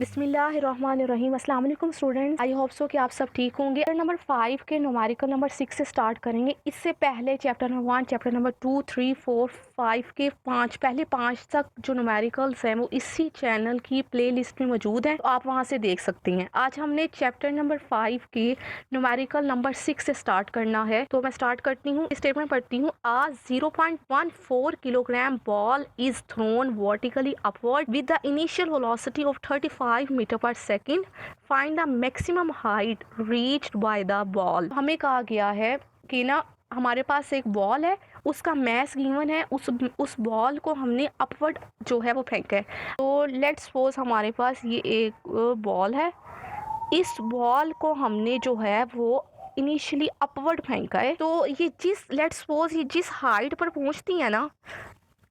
बिस्मिल्लाहिर्रहमानिर्रहीम। अस्सलाम वालेकुम स्टूडेंट्स, आई होप सो कि आप सब ठीक होंगे। चैप्टर नंबर 5 के न्यूमेरिकल नंबर 6 से स्टार्ट करेंगे। इससे पहले चैप्टर नंबर 1, चैप्टर नंबर 2, 3, 4, 5 के पहले 5 तक जो न्यूमेरिकल्स हैं वो इसी चैनल की प्लेलिस्ट में मौजूद हैं, तो आप वहां से देख सकती हैं। आज हमने चैप्टर नंबर 5 के न्यूमेरिकल नंबर 6 से स्टार्ट करना है, तो मैं स्टार्ट करती हूँ। स्टेटमेंट पढ़ती हूँ। आज 0.14 kilogram ball is thrown vertically upward with the initial velocity of 35 metre per second. Find the maximum height reached by the ball. हमें कहा गया है कि ना हमारे पास एक बॉल है, उसका मैस गिवन है, उस बॉल को हमने अपवर्ड जो है वो फेंका है। तो लेट्स सपोज हमारे पास ये एक बॉल है, इस बॉल को हमने जो है वो इनिशियली अपवर्ड फेंका है। तो ये लेट्स सपोज ये जिस हाइट पर पहुंचती है ना,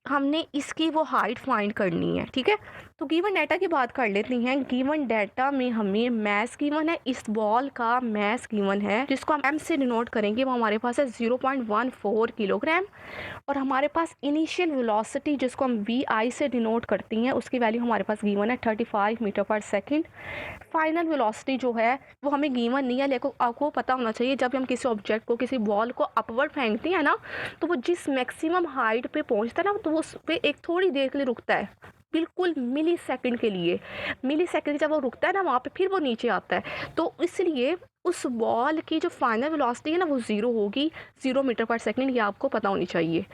हमने इसकी वो हाइट फाइंड करनी है। ठीक है, तो गिवन डाटा की बात कर लेते हैं। गिवन डाटा में हमें मैस गिवन है, इस बॉल का मैस गिवन है जिसको हम एम से डिनोट करेंगे, वो हमारे पास है 0.14 किलोग्राम। और हमारे पास इनिशियल वेलोसिटी जिसको हम वी आई से डिनोट करती हैं, उसकी वैल्यू हमारे पास गिवन है 35 metre per second. Final velocity जो है वो हमें गिवन नहीं है, लेकिन आपको पता होना चाहिए जब हम किसी ऑब्जेक्ट को, किसी बॉल को अपवर्ड फेंकते हैं ना, तो वो जिस मैक्सिमम हाइट पे पहुंचता है ना, तो वो उस पे एक थोड़ी देर के लिए रुकता है, बिल्कुल मिली सेकेंड के लिए। मिली सेकेंड जब वो रुकता है ना वहाँ पे, फिर वो नीचे आता है। तो इसलिए उस बॉल की जो फाइनल वेलोसिटी है ना वो 0 होगी, 0 मीटर पर सेकेंड, ये आपको पता होनी चाहिए।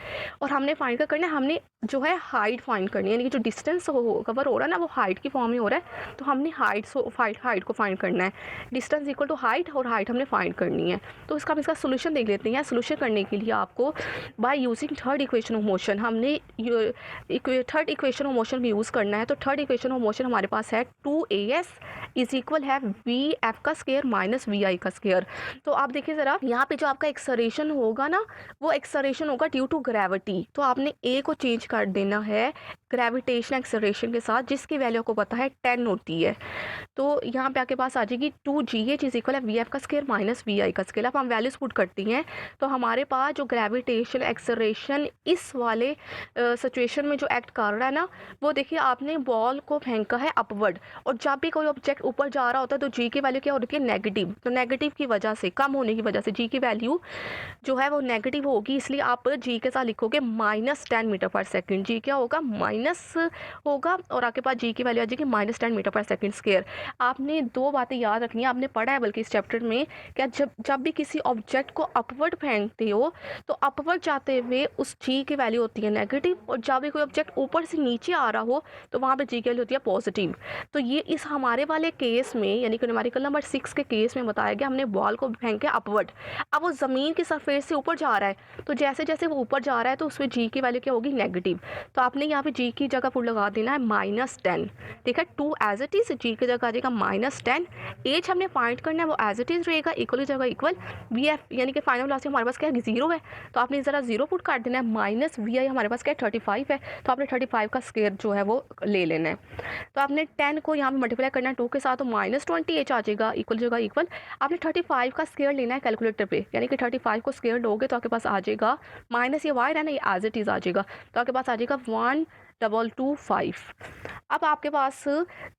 और हमने फाइंड क्या करना है, हमने जो है हाइट फाइंड करनी है, यानी कि जो डिस्टेंस कवर हो रहा है ना वो हाइट की फॉर्म में हो रहा है, तो हमने हाइट को फाइंड करना है। डिस्टेंस इक्वल टू हाइट, और हाइट हमने फाइंड करनी है। तो इसका सोल्यूशन देख लेते हैं। सोल्यूशन करने के लिए आपको by using third equation of motion, हमने third equation of motion use करना है। तो थर्ड इक्वेशन ऑफ मोशन हमारे पास है 2as इज इक्वल है वी एफ का स्केयर माइनस वी आई का स्केयर। तो आप देखिए ज़रा, यहाँ पे जो आपका एक्सलेरेशन होगा ना, वो एक्सलेरेशन होगा ड्यू टू ग्रेविटी। तो आपने ए को चेंज कर देना है ग्रेविटेशन एक्सलेरेशन के साथ, जिसकी वैल्यू को पता है 10 होती है। तो यहाँ पे आपके पास आ जाएगी 2gh इज इक्वल है वी एफ का स्केयर माइनस वी आई का स्केयर। अब हम वैल्यूज पुट करती हैं, तो हमारे पास जो ग्रेविटेशन एक्सलेरेशन इस वाले सिचुएशन में जो एक्ट कर रहा है ना, वो देखिए आपने बॉल को फेंका है अपवर्ड, और जब भी कोई ऑब्जेक्ट ऊपर जा रहा होता है तो जी की वैल्यू क्या होती है, नेगेटिव। तो नेगेटिव की वजह से, कम होने की वजह से जी की वैल्यू जो है वो नेगेटिव होगी, इसलिए आप जी के साथ लिखोगे -10 मीटर पर सेकेंड। जी क्या होगा, माइनस होगा, और आपके पास जी की वैल्यू आ जाएगी -10 मीटर पर सेकेंड स्क्वायर। आपने दो बातें याद रखनी है, आपने पढ़ा है बल्कि इस चैप्टर में, क्या जब भी किसी ऑब्जेक्ट को अपवर्ड फेंकते हो तो अपवर्ड जाते हुए उस जी की वैल्यू होती है नेगेटिव, और जब भी कोई ऑब्जेक्ट ऊपर से नीचे आ रहा हो तो वहाँ पे जी की वैल्यू होती है पॉजिटिव। तो ये इस हमारे वाले केस में, यानी कि न्यूमेरिकल नंबर 6 के केस में बताया गया, हमने बॉल को फेंके अपवर्ड। अब वो ज़मीन की सरफेस से ऊपर जा रहा है, तो जैसे जैसे वो ऊपर जा रहा है तो उसमें जी की वैल्यू क्या होगी, नेगेटिव। तो आपने यहाँ पे जी की जगह पर लगा देना है -10। ठीक है, 2 एज इट इज, जी की जगह आ जाएगा -10। एज हमने फाइंड करना है, वो एज इट इज रहेगा, इक्वल की जगह इक्वल। वी एफ यानी कि फाइनल वेलोसिटी हमारे पास क्या है, 0 है, तो आपने ज़रा 0 पुट कर देना है। माइनस वी आई हमारे पास क्या है, 35 है, तो आपने 35 का स्क्वायर जो है वो ले लेना है। तो आपने 10 को यहाँ पे मल्टीप्लाई करना है 2 के साथ, तो -20h आ जाएगा, इक्वल जगह इक्वल। आपने 35 का स्क्वायर लेना है कैलकुलेटर पे, यानी कि 35 को स्क्वायर लोगे तो आपके पास आ जाएगा, माइनस ये वाई है ना, ये एज इट इज आ जाएगा, तो आपके पास आ जाएगा 1225। अब आपके पास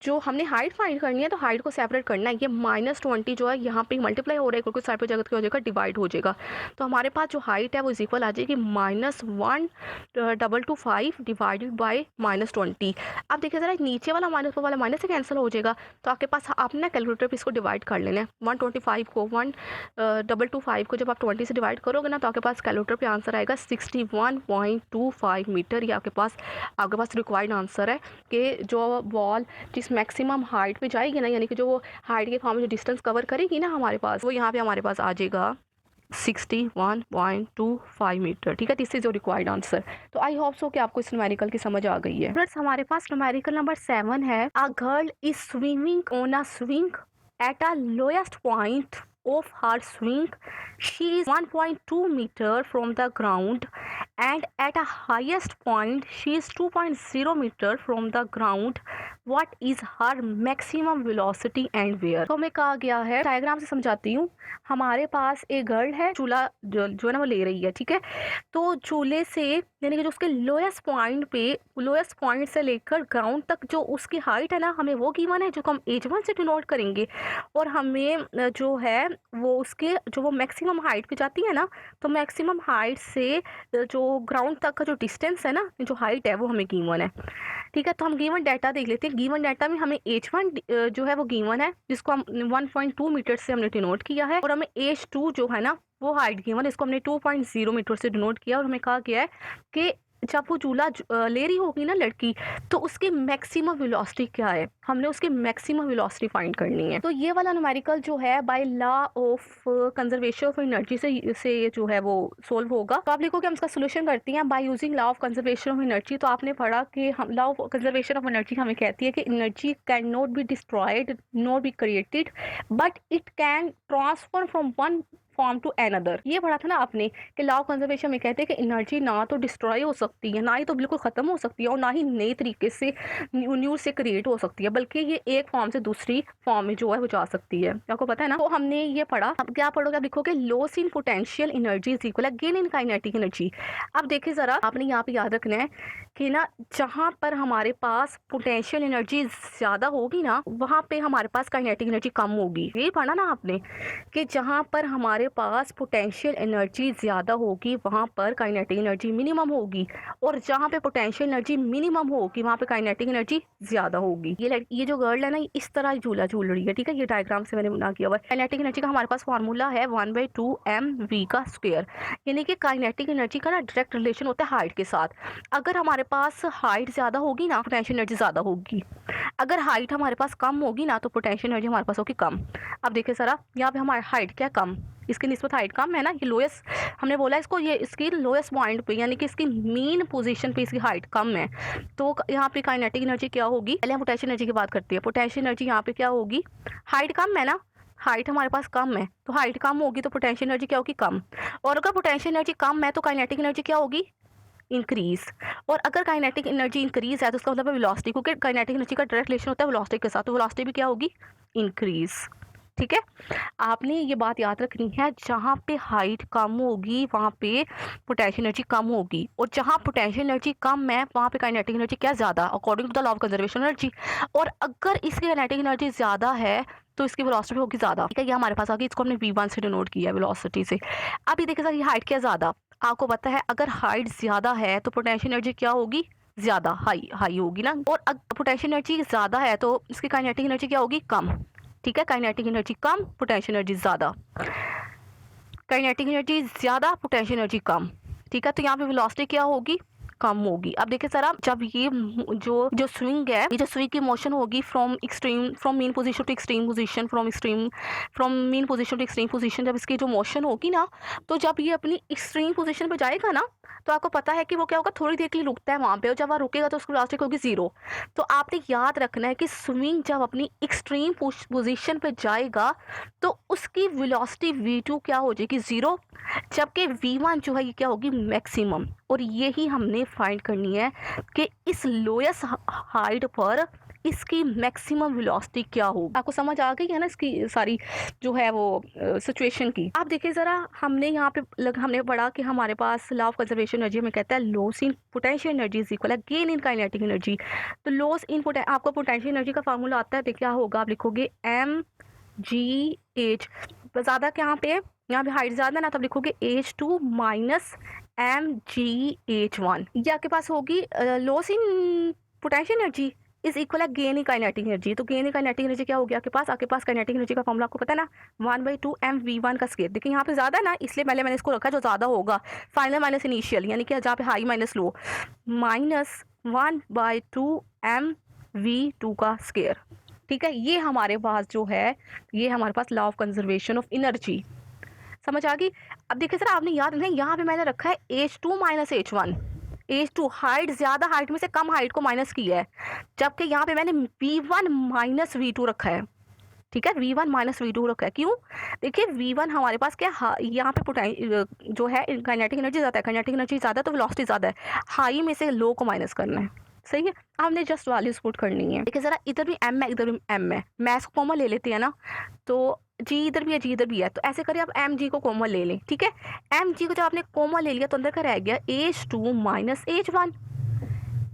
जो हमने हाइट फाइंड करनी है, तो हाइट को सेपरेट करना है। ये -20 जो है यहाँ पे मल्टीप्लाई हो रहा है, क्योंकि साइड पे जगत क्या हो जाएगा, डिवाइड हो जाएगा। तो हमारे पास जो हाइट है वो इज इक्वल आ जाएगी -1225 डिवाइडेड बाई -20। अब देखिए ज़रा, नीचे वाला माइनस वाला माइनस से कैंसिल हो जाएगा, तो आपके पास आपने कैलकुलेटर पे इसको डिवाइड कर लेना है। 1225 को जब आप 20 से डिवाइड करोगे ना, तो आपके पास कैलकुलेटर पे आंसर आएगा 61.25 मीटर। ये आपके पास रिक्वायर्ड आंसर है कि जो बॉल जिस मैक्सिमम हाइट पे जाएगी ना, यानी कि जो वो हाइट के फॉर्म में जो डिस्टेंस कवर करेगी ना हमारे पास, वो यहाँ पे हमारे पास आ जाएगा 61.25 मीटर। ठीक है, this is your required answer. तो आई होप सो कि आपको इस न्यूमेरिकल की समझ आ गई है। फ्रेंड्स, हमारे पास न्यूमेरिकल नंबर 7 है। A girl is swimming on a swing at a lowest point of her swing. She is 1.2 meter from the ground, and at a highest point she is 2.0 meter from the ground. What is her maximum velocity and where. तो हमें कहा गया है, diagram से समझाती हूँ। हमारे पास एक गर्ल है, चूल्हा जो है ना वो ले रही है, ठीक है। तो चूल्हे से यानी कि जो उसके लोएस्ट पॉइंट से लेकर ग्राउंड तक जो उसकी हाइट है ना, हमें वो गिवन है, जो हम h1 से डिनोट करेंगे। और हमें जो है वो उसके जो वो मैक्सिमम हाइट पे जाती है ना, तो मैक्सिमम हाइट से जो ग्राउंड तक का जो डिस्टेंस है ना, जो हाइट है वो हमें गिवन है, ठीक है। तो हम गिवन डाटा देख लेते हैं। गिवन डाटा में हमें h1 जो है वो गिवन है, जिसको हम 1.2 मीटर से हमने डिनोट किया है। और हमें h2 जो है ना वो हाइट गिवन, इसको हमने 2.0 मीटर से डिनोट किया। और हमें कहा गया है कि जब वो चूल्हा ले रही होगी ना लड़की, तो उसकी मैक्सिमम वेलोसिटी क्या है, हमने उसकी मैक्सिमम वेलोसिटी फाइंड करनी है। तो ये वाला न्यूमेरिकल जो है by law of conservation of energy से जो है वो सोल्व होगा। तो आप लिखो कि हम इसका सोल्यूशन करते हैं by using law of conservation of energy. तो आपने पढ़ा कि हम law of conservation of energy हमें कहती है कि energy can not be destroyed not be created, but it can transfer from one form to another. ये पढ़ा था ना आपने कि लॉ ऑफ कंजर्वेशन में कहते हैं कि एनर्जी ना तो डिस्ट्रॉय हो सकती है, ना ही तो बिल्कुल खत्म हो सकती है, और ना ही नए तरीके से न्यू से क्रिएट हो सकती है, बल्कि ये एक फॉर्म से दूसरी फॉर्म में जो है वो जा सकती है। आपको पता है ना। तो हमने ये पढ़ा। अब क्या पढ़ोगे, आप लिखोगे loss in potential energy is equal gain in kinetic energy. अब देखिए जरा, आपने यहाँ पे याद रखना है कि ना जहाँ पर हमारे पास पोटेंशियल एनर्जी ज्यादा होगी ना, वहाँ पे हमारे पास काइनेटिक एनर्जी कम होगी। ये पढ़ा ना आपने कि जहाँ पर हमारे पास पोटेंशियल एनर्जी ज़्यादा होगी वहाँ पर काइनेटिक एनर्जी मिनिमम होगी, और जहाँ पे पोटेंशियल एनर्जी मिनिमम होगी वहाँ पे काइनेटिक एनर्जी ज़्यादा होगी। ये जो गर्ल है ना, इस तरह झूला झूल रही है, ठीक है। ये डायग्राम से मैंने बना किया हुआ है। काइनेटिक एनर्जी का हमारे पास फार्मूला है 1/2 mv का स्क्वायर, यानी कि काइनेटिक एनर्जी का ना डायरेक्ट रिलेशन होता है हाइट के साथ। अगर हमारे पास हाइट ज़्यादा होगी ना, पोटेंशियल एनर्जी ज़्यादा होगी। अगर हाइट हमारे पास कम होगी ना, तो पोटेंशियल एनर्जी हमारे पास होगी कम। अब देखिए सरा, यहाँ पे हमारी हाइट क्या कम, इसकी निस्बत हाइट कम है ना, ये लोएस्ट हमने बोला इसको, ये इसकी लोएस्ट पॉइंट पे यानी कि इसकी मेन पोजीशन पे इसकी हाइट कम है। तो यहाँ पे काइनेटिक एनर्जी क्या होगी, पहले हम पोटेंशियल एनर्जी की बात करते हैं। पोटेंशियल एनर्जी यहाँ पे क्या होगी, हाइट कम है ना, हाइट हमारे पास कम है, तो हाइट कम होगी तो पोटेंशियल एनर्जी क्या होगी, कम। और अगर पोटेंशियल एनर्जी कम है तो काइनेटिक एनर्जी क्या होगी, इंक्रीज। और अगर काइनेटिक एनर्जी इंक्रीज है तो उसका मतलब है वेलोसिटी, क्योंकि काइनेटिक एनर्जी का डायरेक्ट रिलेशन होता है वेलोसिटी के साथ, तो वेलोसिटी भी क्या होगी, इंक्रीज, ठीक है। आपने ये बात याद रखनी है, जहाँ पे हाइट कम होगी वहाँ पे पोटेंशियल एनर्जी कम होगी, और जहाँ पोटेंशियल एनर्जी कम है वहाँ पे काइनेटिक एनर्जी क्या ज़्यादा, according to the law of conservation energy. और अगर इसकी काइनेटिक एनर्जी ज़्यादा है तो इसकी वेलोसिटी होगी ज़्यादा, ठीक है। ये हमारे पास आ गई, इसको हमने v1 से डिनोट किया वेलोसिटी से। अब ये देखिए सर, ये हाइट क्या ज़्यादा, आपको पता है अगर हाइट ज़्यादा है तो पोटेंशियल एनर्जी क्या होगी, ज़्यादा हाई होगी ना। और पोटेंशियल एनर्जी ज़्यादा है तो इसकी काइनेटिक एनर्जी क्या होगी, कम, ठीक है। काइनेटिक एनर्जी कम, पोटेंशियल एनर्जी ज़्यादा, काइनेटिक एनर्जी ज़्यादा, पोटेंशियल एनर्जी कम, ठीक है। तो यहाँ पे वेलोसिटी क्या होगी, कम होगी। अब देखिए सर, जब ये जो स्विंग है, ये जो स्विंग की मोशन होगी from mean position to extreme position, from mean position to extreme position, जब इसकी जो मोशन होगी ना, तो जब ये अपनी एक्सट्रीम पोजीशन पे जाएगा ना, तो आपको पता है कि वो क्या होगा, थोड़ी देर के लिए रुकता है वहाँ पे, और जब वहाँ रुकेगा तो उसकी वेलोसिटी होगी 0। तो आपने याद रखना है कि स्विंग जब अपनी एक्सट्रीम पोजीशन पे जाएगा तो उसकी वेलोसिटी v2 क्या हो जाएगी, 0, जबकि v1 जो है ये क्या होगी, मैक्सिमम। और यही हमने फाइंड करनी है कि इस लोएस्ट हाइट पर इसकी मैक्सिमम वेलोसिटी क्या होगी। आपको समझ आ गई है ना इसकी सारी जो है वो सिचुएशन की। आप देखिए जरा, हमने यहाँ पे हमने पढ़ा कि हमारे पास लॉ ऑफ कंजर्वेशन एनर्जी में कहता है loss in potential energy is equal gain in kinetic energy. तो लॉस इन आपको पोटेंशियल एनर्जी का फार्मूला आता है, देखिए क्या होगा, आप लिखोगे mgh, ज़्यादा यहाँ पे हाइट ज़्यादा ना, तब लिखोगे h2 माइनस mgh1। ये आपके पास होगी loss in potential energy is equal है गेन इन काइनेटिक एनर्जी। तो गेन इन काइनेटिक एनर्जी क्या हो गया आपके पास काइनेटिक एनर्जी का फॉर्मूला आपको पता है ना, 1/2 mv1 का स्क्वायर। देखिए यहाँ पे ज़्यादा है ना, इसलिए पहले मैंने इसको रखा जो ज़्यादा होगा, फाइनल माइनस इनिशियल, यानी कि जहाँ पे high minus low, minus 1/2 mv2 का स्क्वायर, ठीक है। ये हमारे पास जो है, ये हमारे पास law of conservation of energy, समझ आ गई। अब देखिए सर, आपने याद रखना है, यहाँ पे मैंने रखा है h2 minus h1। h2 height ज़्यादा हाइट में से कम हाइट को माइनस किया है, जबकि यहाँ पे मैंने v1 माइनस v2 रखा है, ठीक है। v1 माइनस v2 रखा है, क्यों, देखिए v1 हमारे पास क्या, यहाँ पे जो है काइनेटिक एनर्जी ज़्यादा है, काइनेटिक एनर्जी ज़्यादा तो वेलोसिटी ज़्यादा है, हाई में से लो को माइनस करना है, सही है। हमने जस्ट वैल्यूज पुट करनी है। देखिए ज़रा, इधर भी m है, इधर भी m है, मैं इसको कॉमन ले लेती है ना, तो g इधर भी है, g इधर भी है, तो ऐसे करिए आप एम जी को कॉमन ले लें, ठीक है। एम जी को जब आपने कॉमन ले लिया तो अंदर का रह गया h2 माइनस h1,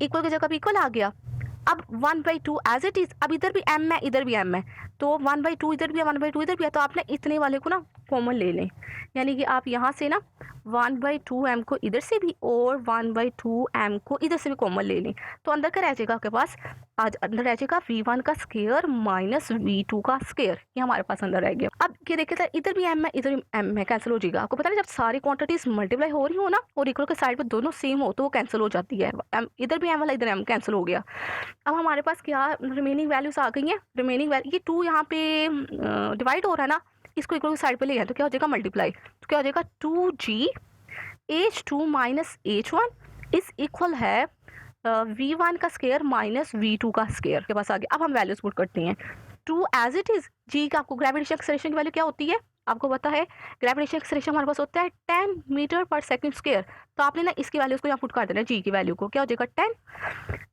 इक्वल की जगह पे इक्वल आ गया। अब 1/2 एज इट इज, अब इधर भी m है, इधर भी m है, तो 1/2 इधर भी है, 1/2 इधर भी है, तो आपने इतने वाले को ना कॉमन ले लें, यानी कि आप यहाँ से ना 1/2 m को इधर से भी और 1/2 m को इधर से भी कॉमन ले लें, तो अंदर का रह जाएगा आपके पास, आज अंदर रह जाएगा v1 का स्क्वायर माइनस v2 का स्क्वायर, ये हमारे पास अंदर रह गया। अब ये देखिए इधर भी m है, इधर भी m है, कैंसिल हो जाएगा। आपको पता है जब सारी क्वांटिटीज मल्टीप्लाई हो रही हो ना और इक्वल के साइड पे दोनों सेम हो तो वो कैंसिल हो जाती है, इधर भी m वाला इधर m कैंसिल हो गया। अब हमारे पास क्या रिमेनिंग वैल्यूज आ गई हैं, रिमेनिंग वैल्यू, ये 2 यहाँ पे डिवाइड हो रहा है ना, इसको इक्वल साइड पे ले आए तो क्या हो जाएगा मल्टीप्लाई, तो क्या हो जाएगा 2g h2 minus h1 is equal है v1 का स्क्वायर माइनस v2 का स्क्वायर के पास आ गया। अब हम वैल्यूज पुट करते हैं, 2 एज इट इज, g का आपको ग्रेविटेशनल एक्सेलरेशन की वैल्यू क्या होती है आपको पता है, ग्रेविटेशनल एक्सेलरेशन हमारे पास होता है 10 मीटर पर सेकंड स्क्वायर, तो आपने ना इसकी वैल्यूज को यहाँ पुट कर देना, जी की वैल्यू को, क्या हो जाएगा 10।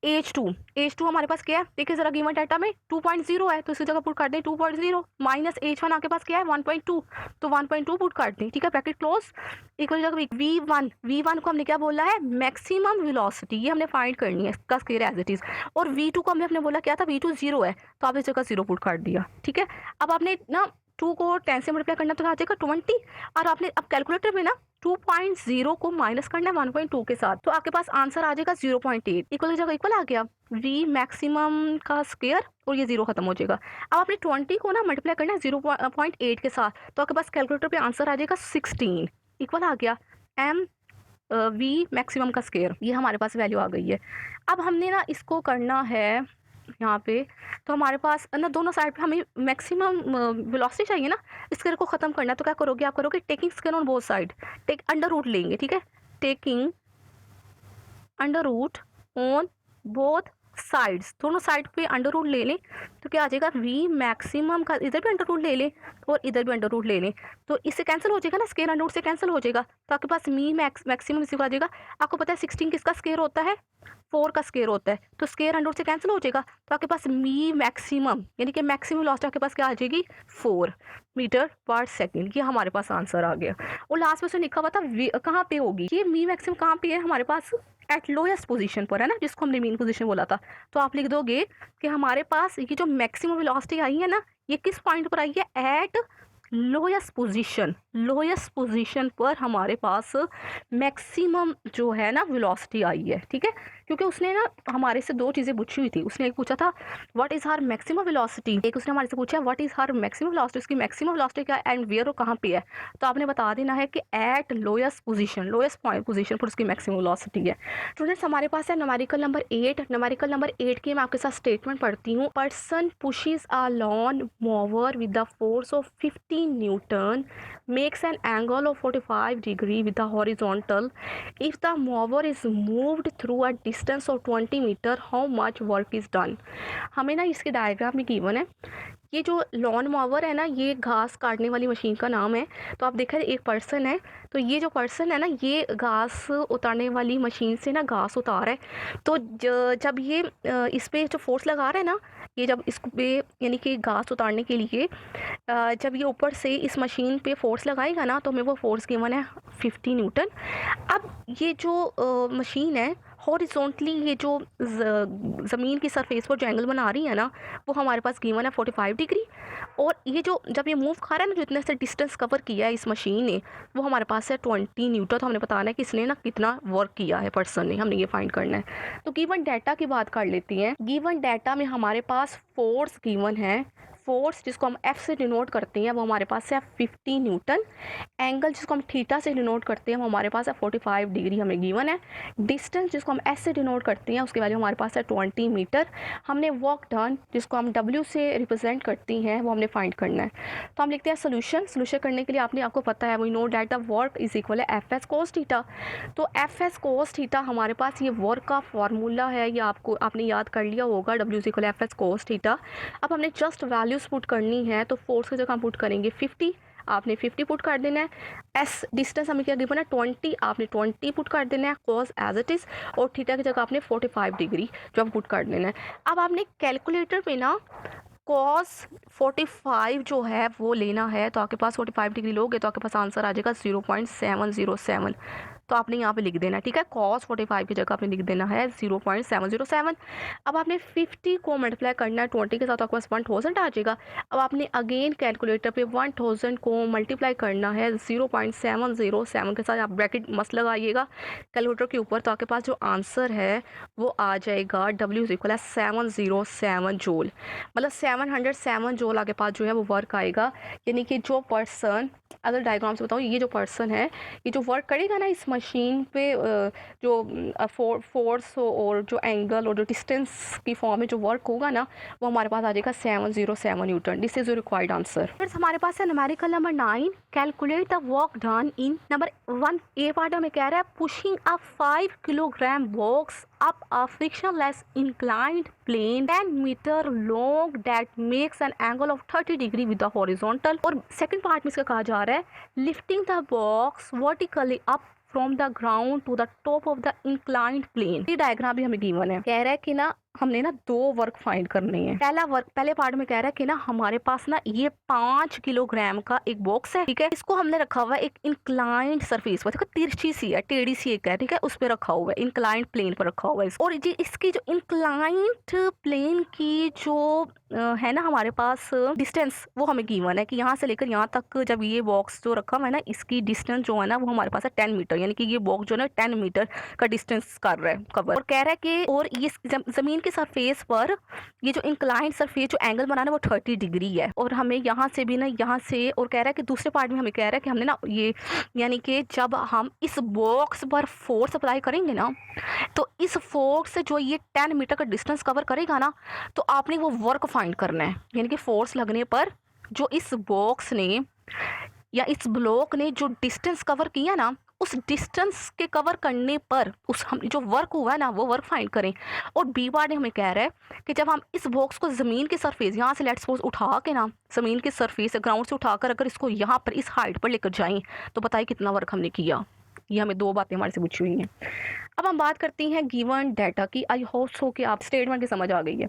h2 हमारे पास क्या है, देखिए जरा गिवन डाटा में 2.0 है तो इसकी जगह पुट कर दें 2.0 माइनस h1 आपके पास क्या है 1.2, तो 1.2 पुट कर दें, ठीक है, ब्रैकेट क्लोज, इक्वल जगह v1 को हमने क्या बोला है मैक्सिमम वेलोसिटी, ये हमने फाइंड करनी है, इसका स्क्वायर एज इट इज, और v2 को हमने बोला क्या था v2 0 है, तो आप इस जगह 0 पुट कर दिया, ठीक है। अब आपने ना 2 को 10 से मल्टीप्लाई करना तो आ जाएगा 20, और आपने अब कैलकुलेटर में ना 2.0 को माइनस करना है 1.2 के साथ, तो आपके पास आंसर आ जाएगा 0.8, इक्वल की जगह इक्वल आ गया v मैक्सिमम का स्क्वायर और ये 0 खत्म हो जाएगा। अब आपने 20 को ना मल्टीप्लाई करना है 0.8 के साथ, तो आपके पास कैलकुलेटर पे आंसर आ जाएगा 16, इक्वल आ गया m v मैक्सिमम का स्क्वायर, ये हमारे पास वैल्यू आ गई है। अब हमने ना इसको करना है यहाँ पे, तो हमारे पास ना दोनों साइड पे हमें मैक्सिमम वेलोसिटी चाहिए ना, इस स्क्वायर को ख़त्म करना है, तो क्या करोगे आप करोगे taking square on both side, take under root लेंगे, ठीक है, taking under root on both sides, दोनों साइड पे अंडर रूट ले लें, तो क्या आ जाएगा v मैक्सिमम का इधर भी अंडर रूट ले लें और इधर भी अंडर रूट ले लें, तो इससे कैंसिल हो जाएगा ना, स्क्वायर अंडर रूट से कैंसिल हो जाएगा, तो आपके पास मी मैक्सिमम इसी को आ जाएगा। आपको पता है 16 किसका स्क्वायर होता है 4 का स्क्वायर होता है, तो स्क्वायर अंडर रूट से कैंसिल हो जाएगा, तो आपके पास मी मैक्सिमम यानी कि मैक्सिमम वेलोसिटी आपके पास क्या आ जाएगी 4 मीटर पर सेकंड, ये हमारे पास आंसर आ गया। और लास्ट में से लिखा हुआ था कहाँ पे होगी, ये मी मैक्सिमम कहाँ पे है हमारे पास एट लोएस्ट पोजीशन पर है ना, जिसको हमने मीन पोजीशन बोला था, तो आप लिख दोगे कि हमारे पास ये जो मैक्सिमम वेलोसिटी आई है ना ये किस पॉइंट पर आई है एट लोएस्ट पोजीशन पर हमारे पास मैक्सिमम जो है ना वेलोसिटी आई है, ठीक है, क्योंकि उसने ना हमारे से 2 चीज़ें पूछी हुई थी, उसने एक पूछा था what is her maximum velocity, एक उसने हमारे से पूछा what is her maximum velocity, उसकी मैक्सिमम वेलोसिटी क्या एंड वेयर और कहाँ पे है, तो आपने बता देना है कि एट लोएस्ट पोजीशन पर उसकी मैक्सिमम वेलोसिटी है। स्टूडेंट्स हमारे पास है न्यूमेरिकल नंबर 8, न्यूमेरिकल नंबर 8 की मैं आपके साथ स्टेटमेंट पढ़ती हूँ। Person pushes a lawn mower with the force of 15 Newton makes an angle of 45 degree with the horizontal. If the mower is moved through a distance of 20 meter, how much work is done? हमें ना इसके diagram में given है, ये जो lawn mower है ना ये घास काटने वाली मशीन का नाम है, तो आप देखें एक पर्सन है, तो ये जो पर्सन है ना ये घास उतारने वाली मशीन से ना घास उतार रहा है, तो जब ये इस पर जो फोर्स लगा रहा है ना, ये जब इस पे यानी कि घास उतारने के लिए जब ये ऊपर से इस मशीन पे फोर्स लगाएगा ना तो हमें वो फोर्स गिवन है 50 न्यूटन। अब ये जो मशीन है हॉरिजॉन्टली ये जो ज़मीन की सरफेस पर जो एंगल बना रही है ना वो हमारे पास गिवन है 45 डिग्री, और ये जो जब ये मूव खा रहा है ना जो इतने से डिस्टेंस कवर किया है इस मशीन ने वो हमारे पास है 20 न्यूटन, तो हमने बताना है कि इसने ना कितना वर्क किया है पर्सन ने, हमने ये फाइंड करना है। तो गिवन डाटा की बात कर लेती हैं। गिवन डाटा में हमारे पास फोर्स गिवन है, फोर्स जिसको हम एफ से डिनोट करते हैं वो हमारे पास है 50 न्यूटन, एंगल जिसको हम थीटा से डिनोट करते हैं वो हमारे पास है 45 डिग्री हमें गिवन है, डिस्टेंस जिसको हम एस से डिनोट करते हैं उसकी वैल्यू हमारे पास है 20 मीटर, हमने वर्क डन जिसको हम डब्ल्यू से रिप्रेजेंट करती हैं वो हमने फाइंड करना है। तो हम लिखते हैं सोल्यूशन करने के लिए आपको पता है we know that the work is equal है एफ एस कोस थीटा, तो एफ एस कोस थीटा हमारे पास ये वर्क का फॉर्मूला है, ये आपने याद कर लिया होगा, W is equal F S cos theta. अब हमने जस्ट वैल्यूज पुट करनी है, तो फोर्स की जगह हम पुट करेंगे 50, आपने 50 पुट कर देना है। एस डिस्टेंस हमें क्या गिवन है 20, आपने 20 पुट कर देना है कॉस एज इट इज़, और थीटा की जगह आपने 45 डिग्री जो हम पुट कर देना है। अब आपने कैलकुलेटर पे ना cos 45 जो है वो लेना है, तो आपके पास 45 डिग्री लोगे तो आपके पास आंसर आ जाएगा 0.707। तो आपने यहाँ पे लिख देना है, ठीक है, cos 45 की जगह आपने लिख देना है 0.707। अब आपने 50 को मल्टीप्लाई करना है 20 के साथ, तो आपके पास 1000 आ जाएगा। अब आपने अगेन कैलकुलेटर पे 1000 को मल्टीप्लाई करना है 0.707 के साथ, आप ब्रैकेट मस्त लगाइएगा कैलकुलेटर के ऊपर, तो आपके पास जो आंसर है वो आ जाएगा W इज इक्वल 707 जूल, मतलब 707 जूल आपके पास जो है वो वर्क आएगा। यानी कि जो पर्सन, अगर डायग्राम से बताऊँ, ये जो पर्सन है ये जो वर्क करेगा ना इस मशीन पे, जो फोर्स और जो एंगल और जो डिस्टेंस की फॉर्म में जो वर्क होगा ना, वो हमारे पास आ जाएगा 707 Newton. This is required answer. फिर हमारे पास है numerical number 9, calculate the work done in. Number 1 A part में कह रहा है pushing a 5 kilogram box up a frictionless inclined plane 10 meter long that makes an angle of 30 degree with the horizontal। और second part में इसका कहा जा रहा है lifting the box vertically up from the ground to the top of the inclined plane। ये diagram भी हमें गिवन है, कह रहा है कि ना हमने ना 2 वर्क फाइंड करने हैं। पहला वर्क, पहले पार्ट में कह रहा है कि ना हमारे पास ना ये 5 किलोग्राम का एक बॉक्स है, ठीक है, इसको हमने रखा हुआ है एक इंक्लाइंड सरफेस पर, देखो तिरछी सी है, टेढ़ी सी एक है, ठीक है, उस पर रखा हुआ है, इंक्लाइंड प्लेन पर रखा हुआ है। और जी इसकी जो इंक्लाइंड प्लेन की जो है ना हमारे पास डिस्टेंस, वो हमें गिवन है कि यहाँ से लेकर यहाँ तक जब ये बॉक्स जो रखा हुआ है ना, इसकी डिस्टेंस जो है ना वो हमारे पास है 10 मीटर, यानी कि ये बॉक्स जो है ना 10 मीटर का डिस्टेंस कर रहा है कवर। और कह रहा है कि और ये जमीन के सरफेस पर ये जो इंक्लाइंड सरफेस जो एंगल बनाना है वो 30 डिग्री है। और हमें यहाँ से भी ना, यहाँ से, और कह रहा है कि दूसरे पार्ट में हमें कह रहा है कि हमने ना ये, यानी कि जब हम इस बॉक्स पर फोर्स अप्लाई करेंगे ना, तो इस फोर्स से जो ये 10 मीटर का डिस्टेंस कवर करेगा ना, तो आपने वो वर्क फाइंड करना है। यानी कि फोर्स लगने पर जो इस बॉक्स ने या इस ब्लॉक ने जो डिस्टेंस कवर किया ना, उस डिस्टेंस के कवर करने पर उस हम जो वर्क हुआ है ना वो वर्क फाइंड करें। और बी पार्ट ने हमें कह रहा है कि जब हम इस बॉक्स को ज़मीन के सरफेस, यहाँ से लेट्स सपोज उठा के ना, ज़मीन के सरफेस से, ग्राउंड से उठाकर अगर इसको यहाँ पर इस हाइट पर लेकर जाएं, तो बताइए कितना वर्क हमने किया। ये हमें 2 बातें हमारे से पूछी हुई हैं। अब हम बात करती हैं गिवन डाटा की। आई होप सो कि आप स्टेटमेंट की समझ आ गई है।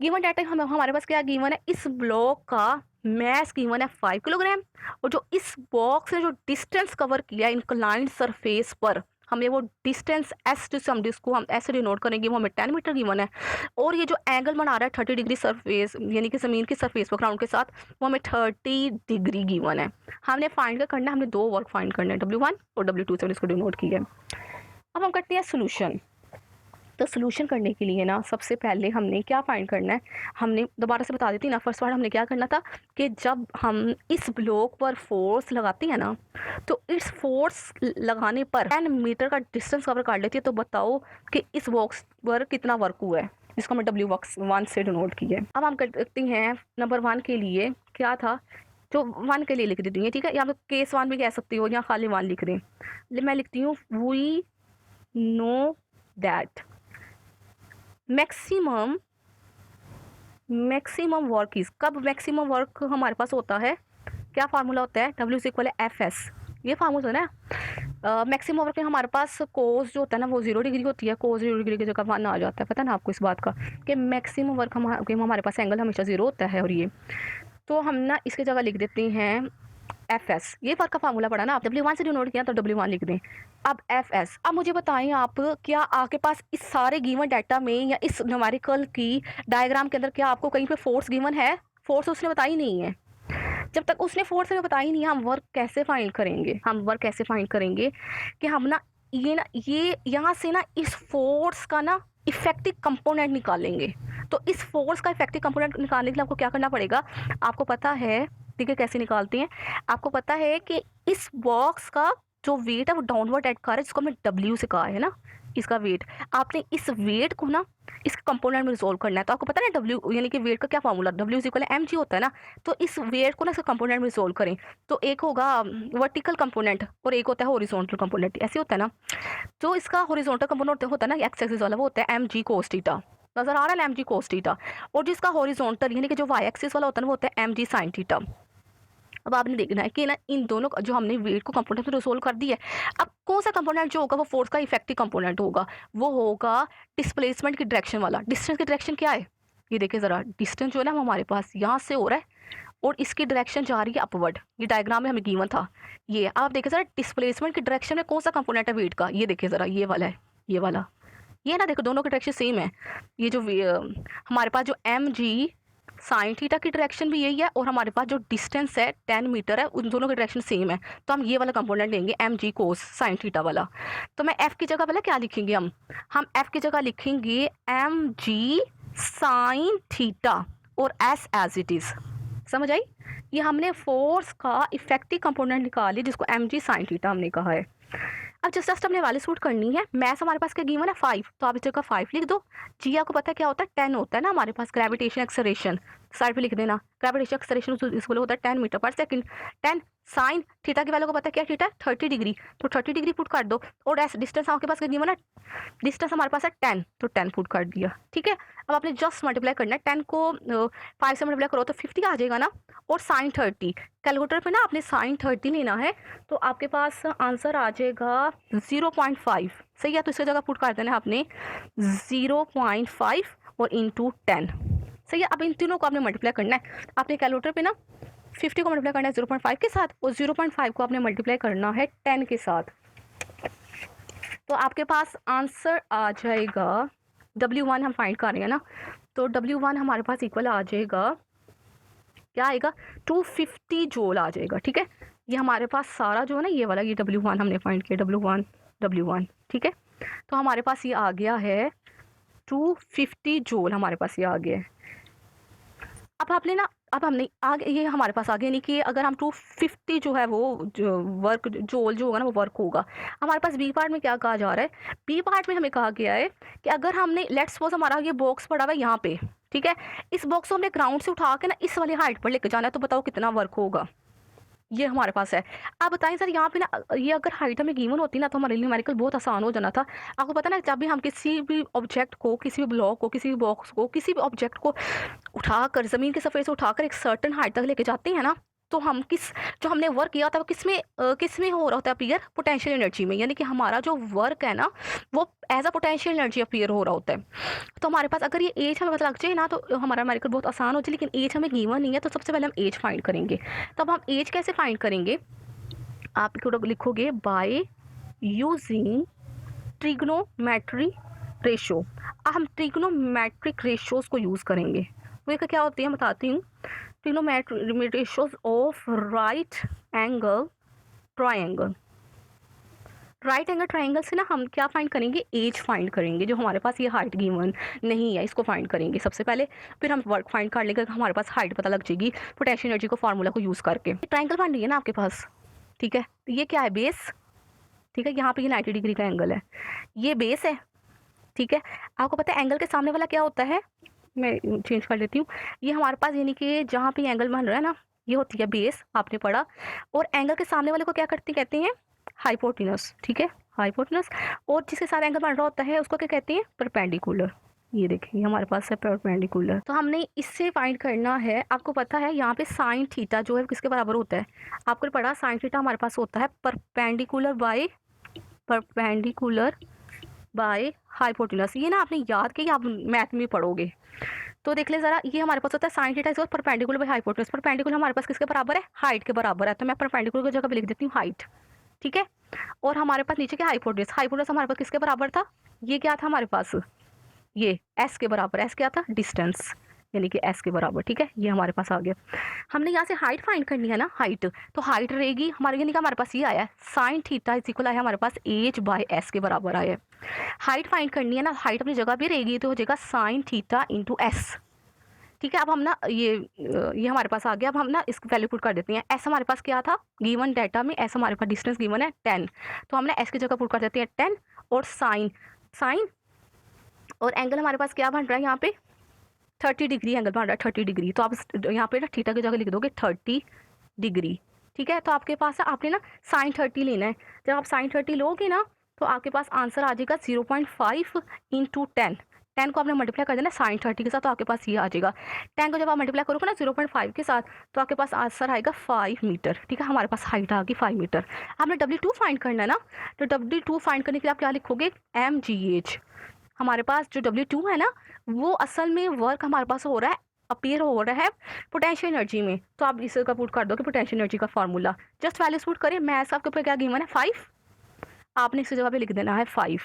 गिवन डाटा हमारे पास क्या गिवन है, इस ब्लॉक का मैस गिवन है 5 किलोग्राम, और जो इस बॉक्स ने जो डिस्टेंस कवर किया इंक्लाइंड सरफेस पर, हमें वो डिस्टेंस एस, जिसको हम ऐसे डिनोट करेंगे, वो हमें 10 मीटर गिवन है। और ये जो एंगल बना रहा है 30 डिग्री सरफेस, यानी कि ज़मीन की सरफेस पर ग्राउंड के साथ, वो हमें 30 डिग्री गिवन है। हमने फाइंड करना है, हमने 2 वर्क फाइंड करना है, W1 और W2 से इसको डिनोट किया है। अब हम करते हैं सोल्यूशन। तो सोल्यूशन करने के लिए ना सबसे पहले हमने क्या फाइंड करना है, हमने दोबारा से बता देती ना, फर्स्ट वाला हमने क्या करना था कि जब हम इस ब्लॉक पर फोर्स लगाते हैं ना, तो इस फोर्स लगाने पर 10 मीटर का डिस्टेंस कवर कर लेती है। तो बताओ कि इस बॉक्स पर कितना वर्क हुआ है, जिसको हमने W1 से डिनोट किया है। अब हम करते हैं नंबर 1 के लिए, क्या था, जो 1 के लिए लिख देती हूँ, ठीक है, या आप केस 1 भी कह सकती हो, या खाली 1 लिख दें। मैं लिखती हूँ we know that maximum work is, कब मैक्सिमम वर्क हमारे पास होता है, क्या फार्मूला होता है, W इज इक्वल है FS, ये फार्मूला है ना। मैक्सिमम वर्क में हमारे पास कोस जो होता है ना वो 0 डिग्री होती है, कोस 0 डिग्री की जगह 1 आ जाता है। पता है ना आपको इस बात का कि मैक्सिमम वर्क हमारे पास एंगल हमेशा 0 होता है। और ये तो हम ना इसकी जगह लिख देते हैं FS, ये वर्क का फार्मूला पड़ा ना, W1 से डिनोट किया तो W1 लिख दें। अब FS, अब मुझे बताएं आप, क्या आपके पास इस सारे गिवन डाटा में या इस न्यूमेरिकल की डायग्राम के अंदर क्या आपको कहीं पे फोर्स गिवन है? फोर्स उसने बताई नहीं है। जब तक उसने फोर्स हमें बताई नहीं है, हम वर्क कैसे फाइंड करेंगे? हम वर्क कैसे फाइंड करेंगे कि हम ना ये यहाँ से ना इस फोर्स का ना इफेक्टिव कंपोनेंट निकालेंगे। तो इस फोर्स का इफेक्टिव कंपोनेंट निकालने के लिए आपको क्या करना पड़ेगा, आपको पता है, ठीक है, कैसे निकालते हैं, आपको पता है कि इस बॉक्स का जो वेट है वो डाउनवर्ड एक्ट कर रहा है, जिसको हमने W से कहा है ना, इसका वेट। आपने इस वेट को ना इस कंपोनेंट में रिजोल्व करना है। तो आपको पता है ना W यानी कि वेट का क्या formula, W is equal mg होता है ना। तो इस वेट को ना इसका कंपोनेंट में रिजोल्व करें, तो एक होगा वर्टिकल कंपोनेंट और एक होता है हॉरिजॉन्टल कंपोनेंट, ऐसे होता है ना। तो इसका हॉरिजॉन्टल कंपोनेंट होता है ना एक्स एक्सिस वाला, वो होता है mg cos थीटा, नजर आ रहा है mg cos थीटा। और जिसका हॉरिजॉन्टल यानी कि जो y एक्सिस वाला होता है ना वो होता है mg sin थीटा। अब आपने देखना है कि ना इन दोनों जो हमने वेट को कंपोनेंट में सोल्व कर दिया है, अब कौन सा कंपोनेंट जो होगा वो फोर्स का इफेक्टिव कंपोनेंट होगा, वो होगा डिस्प्लेसमेंट की डायरेक्शन वाला। डिस्टेंस की डायरेक्शन क्या है, ये देखिए ज़रा, डिस्टेंस जो है ना हमारे पास यहाँ से हो रहा है और इसकी डायरेक्शन जा रही है अपवर्ड। ये डायग्राम में हमें गिवन था। ये आप देखिए ज़रा, डिस्प्लेसमेंट की डायरेक्शन में कौन सा कंपोनेंट है वेट का, ये देखिए ज़रा, ये वाला है, ये वाला, ये ना देखो दोनों की डायरेक्शन सेम है। ये जो हमारे पास जो एम जी साइन थीटा की डायरेक्शन भी यही है और हमारे पास जो डिस्टेंस है 10 मीटर है, उन दोनों की डायरेक्शन सेम है। तो हम ये वाला कंपोनेंट लेंगे M G cos sine theta वाला। तो मैं एफ की जगह पहले क्या लिखेंगे, हम एफ की जगह लिखेंगे एम जी साइन थीटा और एस एज इट इज। समझ आई? ये हमने फोर्स का इफेक्टिव कंपोनेंट निकाल लिया जिसको एम जी साइन थीटा हमने कहा है। अब जस्ट हमने वाली सूट करनी है, मैथ हमारे पास क्या गिवन है 5, तो आप इस जगह 5 लिख दो। जी आपको पता है क्या होता है, 10 होता है ना हमारे पास ग्रेविटेशन एक्सेलरेशन, साइड पे लिख देना, ग्रेविटेशन एक्सेलरेशन इसको होता है 10 मीटर पर सेकंड। 10 साइन थीटा की वैल्यू को पता है क्या, थीटा 30 डिग्री, तो 30 डिग्री पुट कर दो। और ऐसे डिस्टेंस आपके पास क्या गिवन है, डिस्टेंस हमारे पास है 10, तो 10 पुट कर दिया। ठीक है, अब आपने जस्ट मल्टीप्लाई करना है, 10 को 5 से मल्टीप्लाई करो तो 50 आ जाएगा ना, और साइन 30 कैलकुलेटर पे ना आपने साइन 30 लेना है, तो आपके पास आंसर आ जाएगा 0.5। सही है, तो इसकी जगह पुट कर देना है आपने 0.5 और इंटू 10। सही है, अब इन तीनों को आपने मल्टीप्लाई करना है, आपने कैलकुलेटर पे ना 50 को मल्टीप्लाई करना है 0.5 के साथ और 0.5 को आपने मल्टीप्लाई करना है 10 के साथ। तो आपके पास आंसर आ जाएगा, W1 हम फाइंड कर रहे हैं ना, तो W1 हमारे पास इक्वल आ जाएगा, क्या आएगा, 250 जूल आ जाएगा। ठीक है, ये हमारे पास सारा जो है ना ये वाला, ये W1 हमने फाइंड किया, W1। ठीक है, तो हमारे पास ये आ गया है 250 जूल, हमारे पास ये आ गया है। अब आपने ना, अब हमने आगे ये हमारे पास आ गया, नहीं कि अगर हम 250 जो है वो जो वर्क जोल जो होगा ना वो वर्क होगा। हमारे पास बी पार्ट में क्या कहा जा रहा है, बी पार्ट में हमें कहा गया है कि अगर हमने लेट्स सपोज हमारा ये बॉक्स पड़ा हुआ है यहाँ पे, ठीक है, इस बॉक्स को हमने ग्राउंड से उठा के ना इस वाली हाइट पर लेके जाना है, तो बताओ कितना वर्क होगा, ये हमारे पास है। आप बताएं सर, यहाँ पे ना ये अगर हाइट हमें गिवन होती ना तो हमारे लिए न्यूमेरिकल बहुत आसान हो जाना था। आपको पता ना, जब भी हम किसी भी ऑब्जेक्ट को, किसी भी ब्लॉक को, किसी भी बॉक्स को, किसी भी ऑब्जेक्ट को उठाकर ज़मीन के सफ़े से उठाकर एक सर्टन हाइट तक लेके जाते हैं ना, तो हम जो हमने वर्क किया था वो किस में हो रहा होता है अपीयर, पोटेंशियल एनर्जी में, यानी कि हमारा जो वर्क है ना वो as a potential energy appear हो रहा होता है। तो हमारे पास अगर ये एज हमें पता लग जाए ना तो हमारा न्यूमेरिकल बहुत आसान हो जाए, लेकिन एज हमें गिवन नहीं है, तो सबसे पहले हम एज फाइंड करेंगे। तो अब हम एज कैसे फाइंड करेंगे, आप लिखोगे बाय यूजिंग ट्रिग्नोमेट्रिक रेशो। हम ट्रिग्नोमेट्रिक रेशोज को यूज़ करेंगे। वो क्या होती है, मैं बताती हूँ। Trigonometric ratios of right angle triangle. Right angle triangle से ना हम क्या फाइंड करेंगे, एज फाइंड करेंगे। जो हमारे पास ये हाइट गिवन नहीं है इसको फाइंड करेंगे सबसे पहले, फिर हम वर्क फाइंड कर लेंगे, हमारे पास हाइट पता लग जाएगी पोटेंशियल एनर्जी को फार्मूला को यूज़ करके। ट्रायंगल बन रही है ना आपके पास, ठीक है, ये क्या है, बेस। ठीक है, यहाँ पे ये 90 डिग्री का एंगल है, ये बेस है। ठीक है, आपको पता है एंगल के सामने वाला क्या होता है, मैं चेंज कर लेती हूँ। ये हमारे पास यानी कि जहाँ पे एंगल बन रहा है ना, ये होती है बेस, आपने पढ़ा। और एंगल के सामने वाले को क्या कहते हैं, हाइपोटेनस। ठीक है, हाइपोटेनस। और जिसके साथ एंगल बन रहा होता है उसको क्या कहते हैं, परपेंडिकुलर। ये देखिए हमारे पास है परपेंडिकुलर। तो हमने इससे फाइंड करना है, आपको पता है यहाँ पे साइन थीटा जो है किसके बराबर होता है, आपको पढ़ा, साइन थीटा हमारे पास होता है परपेंडिकुलर बाय हाइपोटेनस। ये ना आपने याद किया, आप मैथ में पढ़ोगे तो देख ले जरा, ये हमारे पास होता है sine theta is perpendicular by hypotenuse. Perpendicular हमारे पास किसके बराबर है, हाइट के बराबर है, तो मैं परपेंडिकुलर की जगह पे लिख देती हूँ हाइट। ठीक है, और हमारे पास नीचे क्या, हाइपोटेनस हमारे पास किसके बराबर था, ये क्या था हमारे पास, ये एस के बराबर। एस क्या था, डिस्टेंस, यानी कि एस के बराबर। ठीक है, ये हमारे पास आ गया। हमने यहाँ से हाइट फाइंड करनी है ना, हाइट, तो हाइट रहेगी हमारे, यानी कि हमारे पास ये आया साइन थीटा इज इक्वल आया हमारे पास एच बाय एस के बराबर आया। हाइट फाइंड करनी है ना, हाइट अपनी जगह भी रहेगी, तो हो जाएगा साइन थीटा इंटू एस। ठीक है, अब हम ना ये हमारे पास आ गया। अब हम ना इसको वैल्यू पुट कर देते हैं। एस हमारे पास क्या था, गिवन डाटा में एस हमारे पास डिस्टेंस गिवन है 10, तो हमने एस की जगह पुट कर देते हैं 10, और साइन और एंगल हमारे पास क्या बन रहा है यहाँ पे, 30 डिग्री एंगल बन रहा है, 30 डिग्री। तो आप यहाँ पे ना थीटा की जगह लिख दोगे 30 डिग्री। ठीक है, तो आपके पास है, आपने ना साइन 30 लेना है। जब आप साइन 30 लोगे ना तो आपके पास आंसर आ जाएगा 0.5 इंटू 10। 10 को आपने मल्टीप्लाई कर देना sin 30 के साथ, तो आपके पास ये आ जाएगा। 10 को जब आप मल्टीप्लाई करोगे ना 0.5 के साथ, तो आपके पास आंसर आएगा 5 मीटर। ठीक है, हमारे पास हाइट आ गई 5 मीटर। आपने W2 फाइंड करना है ना, तो W2 फाइंड करने के लिए आप क्या लिखोगे, mgh। हमारे पास जो W2 है ना, वो असल में वर्क हमारे पास हो रहा है, अपीयर हो रहा है पोटेंशियल एनर्जी में। तो आप इसका पुट कर दो कि पोटेंशियल एनर्जी का फार्मूला, जस्ट वैल्यूज पुट करें। मैथ्स आपके ऊपर क्या गिवन है 5, आपने इसकी जगह पे लिख देना है 5।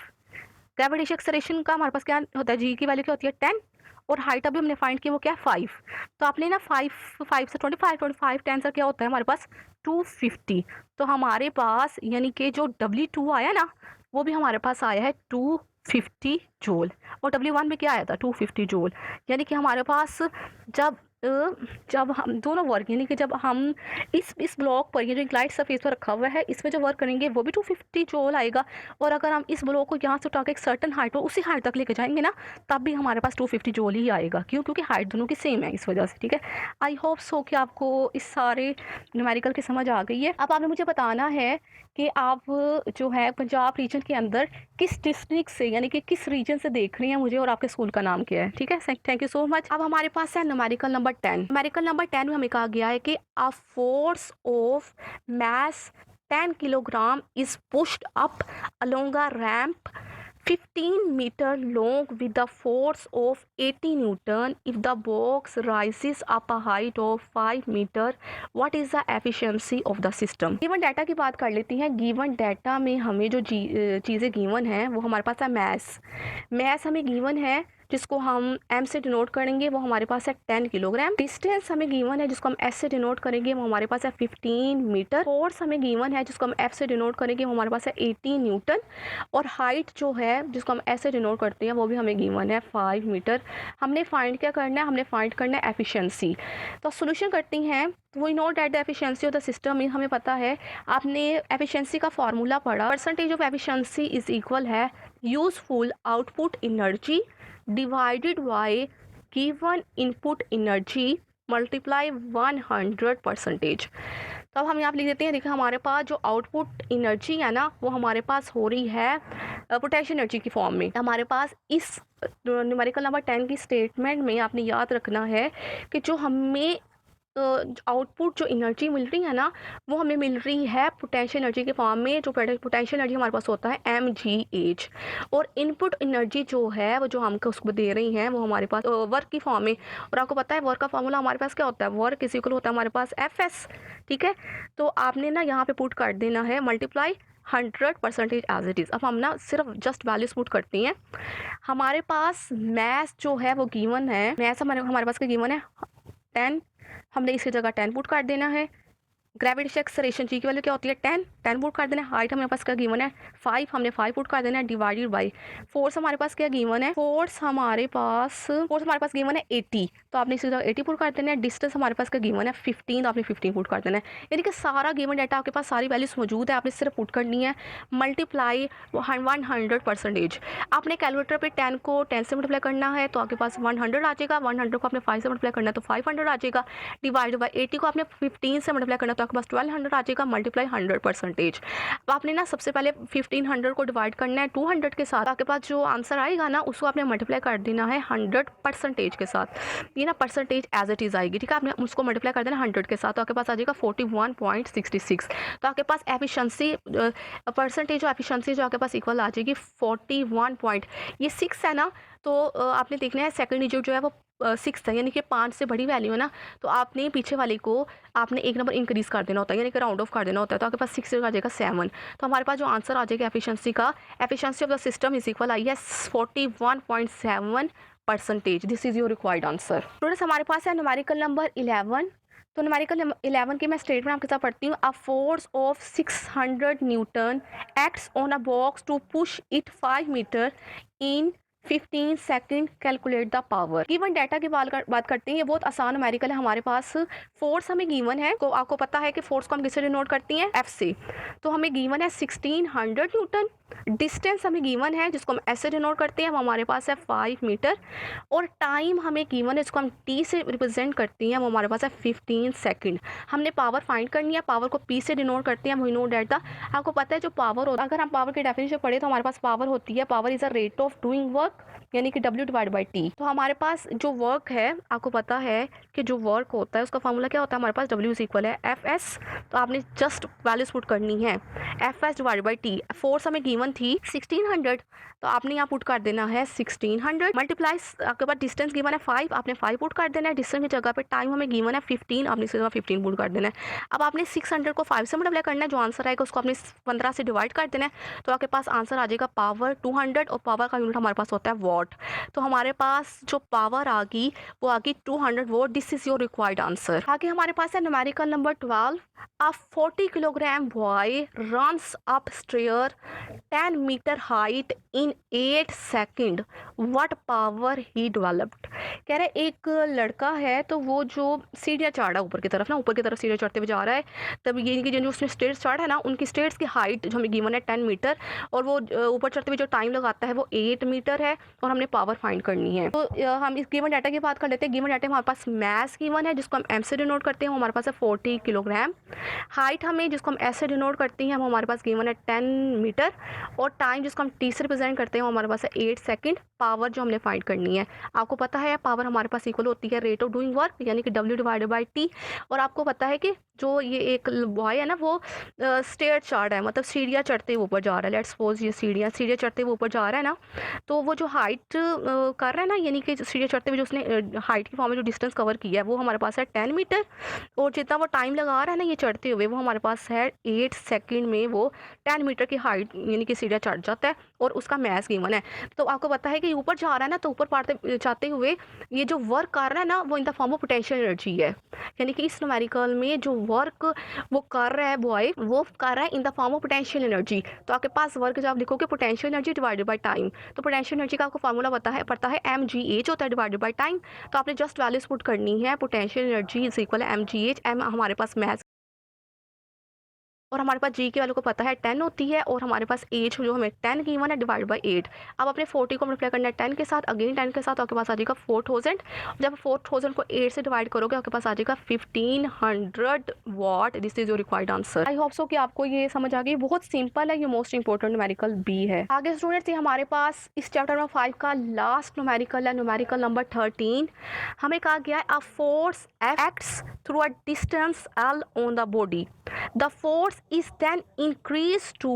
ग्रेविटेशनल एक्सेलरेशन का हमारे पास क्या होता है, जी की वैल्यू क्या होती है 10, और हाइट अभी हमने फाइंड की वो क्या है 5। तो आपने ना 5 से 25 10 से क्या होता है हमारे पास 250। तो हमारे पास यानी कि जो W2 आया ना, वो भी हमारे पास आया है 250 जूल, और W1 में क्या आया था 250 जूल। यानी कि हमारे पास जब हम दोनों वर्क, यानी कि जब हम इस ब्लॉक पर, ये जो इंक्लाइंड सरफेस पर रखा हुआ है, इसमें जो वर्क करेंगे वो भी 250 जूल आएगा। और अगर हम इस ब्लॉक को यहाँ से उठा के एक सर्टन हाइट हो उसी हाइट तक लेके जाएंगे ना, तब भी हमारे पास 250 जूल ही आएगा। क्यों? क्योंकि हाइट दोनों की सेम है, इस वजह से। ठीक है, आई होप सो कि आपको इस सारे न्यूमेरिकल की समझ आ गई है। अब आपने मुझे बताना है कि आप जो है पंजाब रीजन के अंदर किस डिस्ट्रिक्ट से, यानी कि किस रीजन से देख रही हैं मुझे, और आपके स्कूल का नाम क्या है। ठीक है, थैंक यू सो मच। अब हमारे पास है न्यूमेरिकल नंबर 10। न्यूमेरिकल नंबर 10 में हमें कहा गया है कि अ force of mass 10 kilogram is pushed up along a ramp 15 meter long with the force of 80 Newton. If the box rises up a height of 5 meter, what is the efficiency of the system? Given data की बात कर लेती हैं। Given data में हमें जो चीज़ें given हैं वो हमारे पास है मैस हमें गिवन है, जिसको हम m से डिनोट करेंगे, वो हमारे पास है 10 किलोग्राम। डिस्टेंस हमें गिवन है, जिसको हम s से डिनोट करेंगे, वो हमारे पास है 15 मीटर। फोर्स हमें गिवन है, जिसको हम f से डिनोट करेंगे, वो हमारे पास है 80 न्यूटन। और हाइट जो है, जिसको हम s से डिनोट करते हैं, वो भी हमें गिवन है 5 मीटर। हमने फाइंड क्या करना है, हमने फाइंड करना है एफिशिएंसी। तो सोल्यूशन करती हैं, we know that the efficiency of the system, हमें पता है, आपने एफिशिएंसी का फॉर्मूला पढ़ा, percentage of efficiency is equal है useful output energy divided by given input energy multiply 100%। तो अब हम यहाँ लिख देते हैं, देखिए हमारे पास जो आउटपुट एनर्जी है ना, वो हमारे पास हो रही है पोटेंशियल एनर्जी की फॉर्म में। हमारे पास इस न्यूमेरिकल नंबर 10 की स्टेटमेंट में आपने याद रखना है कि जो हमें आउटपुट जो एनर्जी मिल रही है ना, वो हमें मिल रही है पोटेंशियल एनर्जी के फॉर्म में। जो पोटेंशियल एनर्जी हमारे पास होता है mgh, और इनपुट एनर्जी जो है वो जो हमको उसको दे रही हैं, वो हमारे पास वर्क की फॉर्म में। और आपको पता है वर्क का फॉर्मूला हमारे पास क्या होता है, वर्क इज इक्वल होता है हमारे पास fs। ठीक है, तो आपने ना यहाँ पे पुट कर देना है मल्टीप्लाई 100% एज इट इज़। अब हम ना सिर्फ जस्ट वैल्यूज पुट करती हैं। हमारे पास मैथ जो है वो गिवन है, मैथ हमारे पास क्या गिवन है 10, हमने इसकी जगह 10 पुट कर देना है। ग्रेविटेशनल एक्सेलरेशन जी की वैल्यू क्या होती है 10 पुट कर देना है। हाइट हमारे पास क्या गिवन है 5, हमने 5 पुट कर देना है, डिवाइडेड बाय फोर्स हमारे पास क्या गिवन है, फोर्स हमारे पास गिवन है 80, तो आपने इसी जगह 80 पुट कर देना है। डिस्टेंस हमारे पास क्या गिवन है 15, तो आपने 15 पुट कर देना है। यानी कि सारा गिवन डाटा आपके पास, सारी वैल्यूज मौजूद है, आपने सिर्फ पुट करनी है मल्टीप्लाई 100%। आपने कैलकुलेटर पे 10 को 10 से मल्टीप्लाई करना है तो आपके पास 100 आ जाएगा, 100 को आपने 5 से मल्टीप्लाई करना है तो 500 आ जाएगा, डिवाइड बाय 80 को आपने 15 से मल्टीप्लाई करना है तो आपके पास 1200 आ जाएगा, मल्टीप्लाई 100%। अब आपने ना सबसे पहले 1500 को डिवाइड करना है 200 के साथ, आपके पास जो आंसर आएगा ना उसको आपने मल्टीप्लाई कर देना है 100% के साथ। ये ना परसेंटेज एज इट इज आएगी। ठीक है, आपने उसको मल्टीप्लाई कर देना 100 के साथ, तो आपके पास आ जाएगा 41.66। तो आपके पास एफिशिएंसी परसेंटेज ऑफ एफिशिएंसी जो आपके पास इक्वल आ जाएगी 41 ये 6 है ना, तो आपने देखना है सेकंड डिजिट जो है वो 6 है, यानी कि 5 से बड़ी वैल्यू है ना, तो आपने पीछे वाले को आपने एक नंबर इंक्रीज कर देना होता है, यानी कि राउंड ऑफ कर देना होता है, तो आपके पास 6 आ जाएगा 7। तो हमारे पास जो आंसर आ जाएगा एफिशिएंसी का, efficiency of the system is equal आई है 41.7%। This is your required answer. Students हमारे पास है न्यूमेरिकल नंबर 11। तो न्यूमेरिकल 11 की मैं स्टेटमेंट आपके साथ पढ़ती हूँ। A force of 600 newton acts on a box to push it 5 metre in 15 second, calculate the power. Given data की बात करते हैं, ये बहुत आसान न्यूमेरिकल है। हमारे पास फोर्स हमें गिवन है, तो आपको पता है कि फोर्स को हम किससे डिनोट करती हैं, एफ से। तो हमें गिवन है 1600 न्यूटन डिस्टेंस हमें गिवन है जिसको हम ऐसे डिनोट करते हैं, वो हमारे पास है 5 मीटर, और टाइम हमें गिवन है जिसको हम टी से रिप्रेजेंट करते हैं, वो हमारे पास है 15 सेकंड। हमने पावर फाइंड करनी है, पावर को पी से डिनोट करते हैं, वी नो दैट द, आपको पता है जो पावर होता है, अगर हम पावर की डेफिनेशन पढ़े तो हमारे पास पावर होती है, power is a rate of doing work, यानी कि W डिवाइड बाई टी। तो हमारे पास जो वर्क है, आपको पता है कि जो वर्क होता है उसका फॉर्मूला क्या होता है, हमारे पास W इज इक्वल है FS, तो आपने जस्ट वैल्यूज पुट करनी है, FS divide by T. Force हमें गिवन थी 1600, तो आपने यहाँ पुट कर देना है 1600 मल्टीप्लाइज, आपके पास डिस्टेंस गिवन है 5, आपने 5 पुट कर देना है, डिस्टेंस की जगह पे टाइम हमें गिवन है 15, आपने इसकी जगह 15 पुट कर देना है। अब आपने 600 को 5 से मल्टीप्लाई करना है, जो आंसर आएगा उसको आपने 15 से डिवाइड कर देना है, तो आपके पास आंसर आ जाएगा पावर 200, और पावर का यूनिट हमारे पास होता है वॉट। तो हमारे पास जो पावर आ गई वो आ गई 200 what, this is your required answer. आगे हमारे पास है numerical number 12, a 40 kilogram boy runs up stair 10 meter height in 8 second, what power he developed। कह रहे एक लड़का है, तो वो जो सीढ़ियाँ चढ़ रहा है ऊपर की तरफ ना, ऊपर की तरफ सीढ़ियाँ चढ़ते हुए जा रहा है, तब ये कि जो उसने स्टेयर्स चढ़ा है ना, उनकी स्टेयर्स की हाइट जो हमें गिवन है 10 मीटर, और वो ऊपर चढ़ते हुए जो टाइम लगाता है वो 8 मीटर है, और हमने पावर फाइंड करनी है। तो हम इस गिवन डाटा की बात कर लेते हैं। गिवन डाटा हमारे पास मैस गिवन है जिसको हम एम से डिनोट करते हैं, वो हमारे पास है 40 किलोग्राम। हाइट हमें जिसको हम ऐसे डिनोट करते हैं, वो हमारे पास गिवन है 10 मीटर, और टाइम जिसको हम टी से रिप्रेजेंट करते हैं वो हमारे पास है 8 सेकंड। पावर जो हमने फाइंड करनी है, आपको पता है पावर हमारे पास इक्वल होती है रेट ऑफ डूइंग वर्क, यानी कि W डिवाइडेड बाई टी। और आपको पता है कि जो ये एक बॉय है ना, वो स्टेयर चढ़ रहा है, मतलब सीढ़ियाँ चढ़ते हुए ऊपर जा रहा है। लेट्स सपोज ये सीढ़ियाँ चढ़ते हुए ऊपर जा रहा है ना, तो वो जो हाइट कर रहा है ना, यानी कि सीढ़ियाँ चढ़ते हुए जो उसने हाइट की फॉर्म में जो डिस्टेंस कवर किया है वो हमारे पास है 10 मीटर, और जितना वो टाइम लगा रहा है ना ये चढ़ते हुए, वो हमारे पास है 8 सेकंड में वो 10 मीटर की हाइट यानी कि सीढ़ियाँ चढ़ जाता है, और उसका मैस गिवन है। तो आपको पता है कि ऊपर जा रहा है ना, तो ऊपर पाते जाते हुए ये जो वर्क कर रहा है ना, वो in the form of potential energy है, यानी कि इस न्यूमेरिकल में जो वर्क वो कर रहा है बॉय, वो कर रहा है in the form of potential energy. तो आपके पास वर्क जब आप लिखोगे potential energy divided by time, तो पोटेंशियल एनर्जी का आपको फॉर्मूला पता है mgh होता है डिवाइडेड बाय टाइम। तो आपने जस्ट वैल्यूज पुट करनी है, पोटेंशियल एनर्जी इज इक्वल है mgh, m हमारे पास मैथ, और हमारे पास जी की वैल्यू को पता है 10 होती है, और हमारे पास एज जो हमें 10 गिवन है डिवाइड बाई 8। अब अपने 40 को मल्टीप्लाई करना है 10 के साथ, अगेन 10 के साथ, तो आपके पास आ जाएगा 4000। जब 4000 को 8 से डिवाइड करोगे आपके पास आ जाएगा 1500 what. This is your required answer. I hope so कि आपको ये समझ आ गई, बहुत सिंपल है, ये मोस्ट इंपॉर्टेंट न्यूमेरिकल बी है। आगे स्टूडेंट्स, ये हमारे पास इस चैप्टर नंबर 5 का लास्ट न्यूमेरिकल है, न्यूमेरिकल नंबर 13। हमें कहा गया है a force acts through a distance L on the body. The force is then increased to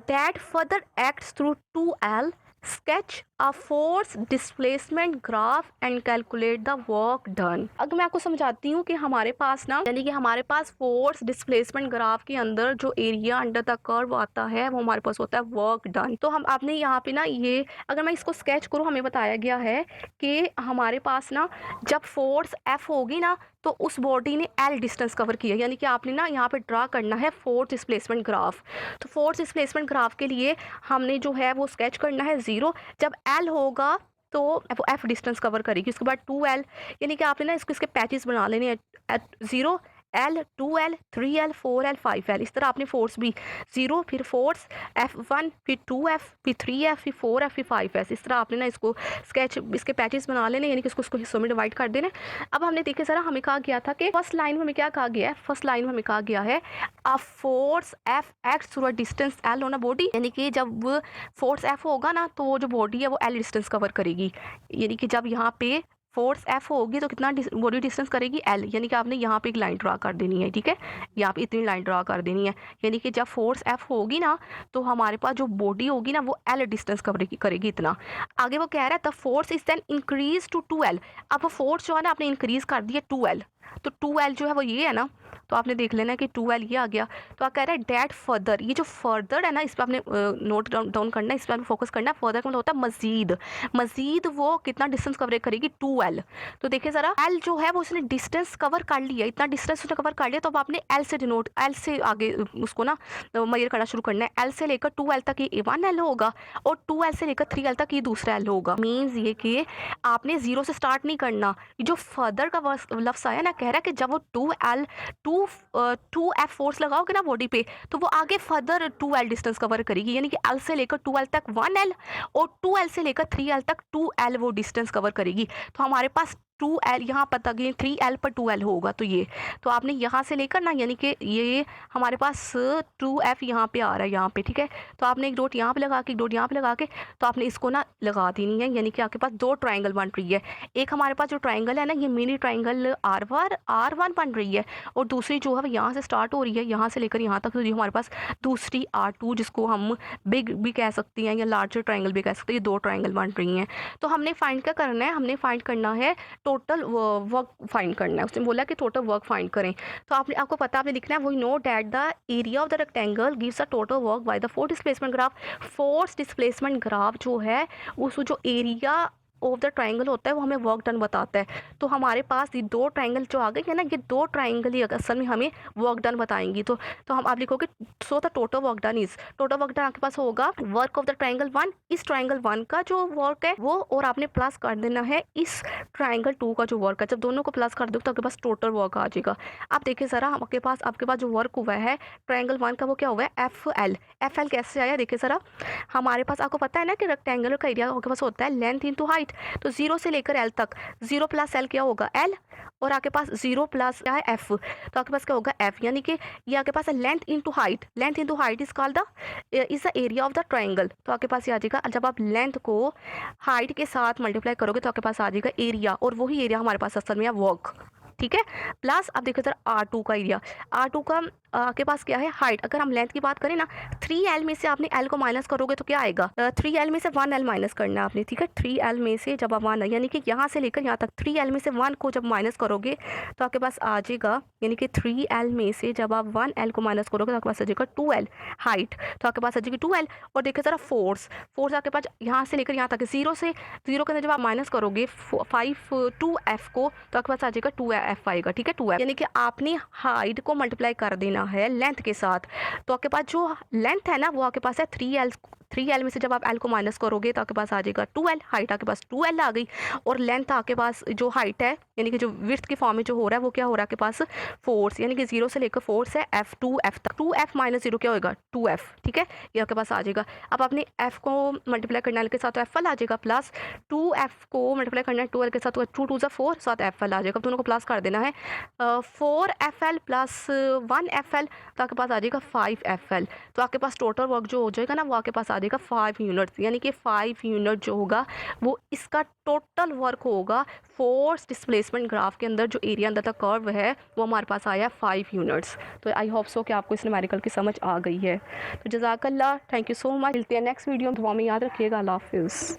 that further acts through 2L. Sketch a force displacement graph and calculate the work done। अगर मैं आपको समझाती हूँ कि हमारे पास ना, यानी कि हमारे पास फोर्स डिस्प्लेसमेंट ग्राफ के अंदर जो एरिया अंडर द कर्व आता है वो हमारे पास होता है वर्क डन। तो हम आपने यहाँ पे ना, ये अगर मैं इसको स्केच करूँ, हमें बताया गया है कि हमारे पास ना जब फोर्स F होगी ना, तो उस बॉडी ने L डिस्टेंस कवर किया, यानी कि आपने ना यहाँ पे ड्रा करना है फोर्स डिस्प्लेसमेंट ग्राफ। तो फोर्स डिस्प्लेसमेंट ग्राफ के लिए हमने जो है वो स्केच करना है 0, जब L होगा तो वो F डिस्टेंस कवर करेगी, उसके बाद 2L, यानी कि आपने ना इसके पैचेस बना लेने हैं 0, L, 2L, 3L, 4L, 5L। इस तरह आपने फोर्स भी 0, फिर फोर्स F1, फिर 2F, फिर 3F, फिर 4F, फिर 5S। इस तरह आपने ना इसको स्केच, इसके पैचेस बना लेने, यानी कि इसको हिस्सों में डिवाइड कर देना। अब हमने देखे ज़रा, हमें कहा गया था कि फर्स्ट लाइन में हमें क्या कहा गया है, फर्स्ट लाइन में हमें कहा गया है a force F acts through a distance L on a body, यानी कि जब फोर्स F होगा ना तो वो जो बॉडी है वो L डिस्टेंस कवर करेगी, यानी कि जब यहाँ पे फोर्स F होगी तो कितना बॉडी डिस्टेंस करेगी L, यानी कि आपने यहाँ पे एक लाइन ड्रा कर देनी है, ठीक है, यहाँ पे इतनी लाइन ड्रा कर देनी है, यानी कि जब फोर्स F होगी ना तो हमारे पास जो बॉडी होगी ना वो L डिस्टेंस करेगी इतना। आगे वो कह रहा है the force is then increase to 2L। अब वो फोर्स जो है ना आपने इंक्रीज कर दिया 2L, तो 2L जो है वो ये है ना, तो आपने देख लेना कि 2L ये आ गया। तो आप कह रहे हैं डेट फर्दर, ये जो फर्दर है ना इस पर आपने नोट डाउन करना है, इस पर आपने फोकस करना है। फर्दर का मतलब होता है मजीद, मजीद वो कितना डिस्टेंस कवर करेगी 2L। तो देखिए ज़रा, L जो है वो उसने डिस्टेंस कवर कर लिया, इतना डिस्टेंस उसने कवर कर लिया, तो अब आपने L से डिनोट, L से आगे उसको ना मेजर करना शुरू करना है। L से लेकर 2L तक ये 1L होगा, और 2L से लेकर 3L तक ये दूसरा L होगा। मीन्स ये कि आपने 0 से स्टार्ट नहीं करना। ये जो फर्दर का लफ्ज़ आया ना, कह रहा है कि जब वो 2L टू एफ फोर्स लगाओगे ना बॉडी पे, तो वो आगे फर्दर 2L डिस्टेंस कवर करेगी, यानी कि L से लेकर 2L तक 1L और 2L से लेकर 3L तक 2L वो डिस्टेंस कवर करेगी। तो हमारे पास 2L यहाँ पता कि 3L पर 2L होगा, तो ये तो आपने यहाँ से लेकर ना, यानी कि ये हमारे पास 2F यहाँ पे आ रहा है यहाँ पे, ठीक है। तो आपने एक डॉट यहाँ पे लगा के, एक डॉट यहाँ पे लगा के, तो आपने इसको ना लगा देनी है, यानी कि आपके पास दो ट्राइंगल बन रही है। एक हमारे पास जो ट्राइंगल है ना, ये मिनी ट्राइंगल R1 बन रही है, और दूसरी जो है यहाँ से स्टार्ट हो रही है, यहाँ से लेकर यहाँ तक, तो ये हमारे पास दूसरी R2, जिसको हम बिग भी कह सकते हैं या लार्जर ट्राइंगल भी कह सकते हैं, ये दो ट्राइंगल बन रही हैं। तो हमने फाइंड क्या करना है, हमने फाइंड करना है टोटल वर्क फाइंड करना है। उसने बोला कि टोटल वर्क फाइंड करें, तो आपको पता, आपने लिखना है we know that the area of the rectangle gives a total work by the force displacement graph. Force displacement graph जो है, उस जो एरिया ऑफ द ट्राइंगल होता है वो हमें वर्क डन बताता है। तो हमारे पास ये दो ट्राइंगल जो आ गए हैं ना, ये दो ट्राइंगल ही असल में हमें वर्क डन बताएंगी। तो हम आप लिखोगे so the total work done is, total work done आपके पास होगा वर्क ऑफ द ट्राइंगल 1, इस ट्राइंगल 1 का जो वर्क है वो, और आपने प्लस कर देना है इस ट्राइंगल 2 का जो वर्क है। जब दोनों को प्लस कर दो तो आपके पास टोटल वर्क आ जाएगा। अब देखिए ज़रा, आपके पास जो वर्क हुआ है ट्राइंगल 1 का, वो क्या हुआ है, एफ एल कैसे आया, देखिए ज़रा। हमारे पास आपको पता है ना कि रेक्टेंगुलर का एरिया आपके पास होता है लेंथ इंटू हाइट, तो 0 से लेकर L तक, 0 प्लस L क्या होगा L, और आपके पास 0 प्लस क्या है F, तो आपके पास क्या होगा F, यानी कि ये आपके पास है length into height, length into height is called the area of the triangle. तो आपके पास ये आ जाएगा, जब आप लेंथ को हाइट के साथ मल्टीप्लाई करोगे तो आपके पास आ जाएगा एरिया, और वही एरिया हमारे पास असल में है वर्क, ठीक है। प्लस अब देखो सर R2 का एरिया, R2 का आपके पास क्या है हाइट। अगर हम लेंथ की बात करें ना, 3L में से आपने L को माइनस करोगे तो क्या आएगा, 3L में से 1L माइनस करना है आपने, ठीक है। 3L में से जब आप 1, यानी कि यहाँ से लेकर यहाँ तक 3L में से 1 को जब माइनस करोगे तो आपके पास आ जाएगा, यानी कि 3L में से जब आप 1L को माइनस करोगे तो आपके पास आ जाएगा 2L हाइट, तो आपके पास आ जाएगी 2L। और देखिए ज़रा फोर्स आपके पास यहाँ से लेकर यहाँ तक 0 के अंदर जब आप माइनस करोगे 2F को, तो आपके पास आ जाएगा 2F आएगा, ठीक है, 2F। यानी कि आपने हाइट को मल्टीप्लाई कर देना है लेंथ के साथ, तो आपके पास जो लेंथ है ना वो आपके पास है 3L में से जब आप L को माइनस करोगे तो आपके पास आ जाएगा 2L, हाइट आपके पास 2L आ गई, और लेंथ आपके पास जो हाइट है, यानी कि जो विड्थ की फॉर्म में जो हो रहा है वो क्या हो रहा है आपके पास फोर्स, यानी कि 0 से लेकर फोर्स है F 2F तक, 2F माइनस 0 क्या होगा 2F, ठीक है, ये आपके पास आ जाएगा। अब आपने F को मल्टीप्लाई करना है L के साथ तो FL आ जाएगा, प्लस 2F को मल्टीप्लाई करना है 2L के साथ तो 2 2 4 साथ FL आ जाएगा। दोनों को प्लस कर देना है, 4FL प्लस 1FL, तो आपके पास आ जाएगा 5FL। तो आपके पास टोटल वर्क जो हो जाएगा ना वो आपके पास आ जाएगा 5 यूनिट्स, यानी कि 5 यूनिट जो होगा वो इसका टोटल वर्क होगा। फोर्स डिस्प्लेसमेंट ग्राफ के अंदर जो एरिया अंदर तक कर्व है वो हमारे पास आया 5 यूनिट्स। तो आई होप सो कि आपको इस न्यूमेरिकल की समझ आ गई है। तो जज़ाकल्लाह, थैंक यू सो मच। मिलते हैं नेक्स्ट वीडियो में, दुआ में याद रखिएगा। अल्लाह हाफिज़।